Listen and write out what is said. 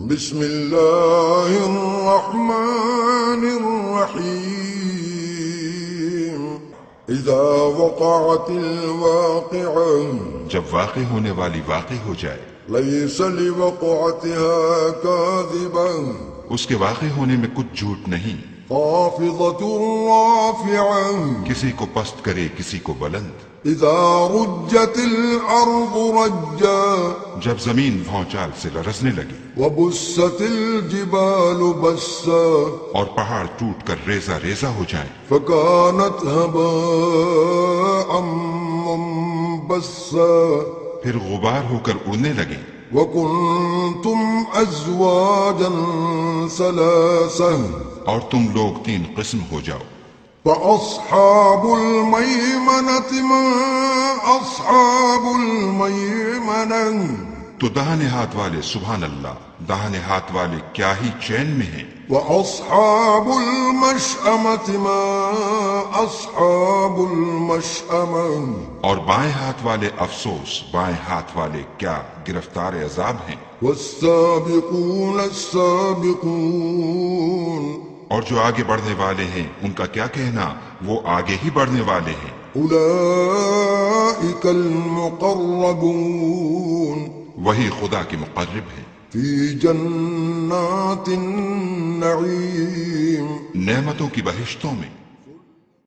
بسم اللہ الرحمن الرحیم اذا وقعت الواقعہ جب واقع ہونے والی واقع ہو جائے لیس لوقعتها کاذبا اس کے واقع ہونے میں کچھ جھوٹ نہیں، خافضۃ رافعہ کسی کو پست کرے کسی کو بلند، اذا رجت الارض رجا جب زمین بھونچال سے لرزنے لگی وبست الجبال بسا اور پہاڑ ٹوٹ کر ریزہ ریزہ ہو جائیں فكانت هباء منبثا پھر غبار ہو کر اڑنے لگیں، وكنتم ازواجا ثلاثا اور تم لوگ تین قسم ہو جاؤ، فاصحاب الميمنة ما اصحاب الميمنة تو داہنے ہاتھ والے سبحان اللہ، داہنے ہاتھ والے کیا ہی چین میں ہیں، واصحاب المشأمة ما اصحاب المشأمة اور بائیں ہاتھ والے افسوس، بائیں ہاتھ والے کیا گرفتار عذاب ہیں، والسابقون السابقون اور جو آگے بڑھنے والے ہیں ان کا کیا کہنا، وہ آگے ہی بڑھنے والے ہیں، اولئک المقربون وہی خدا کے مقرب ہیں، فی جنات النعیم نعمتوں کی بہشتوں میں۔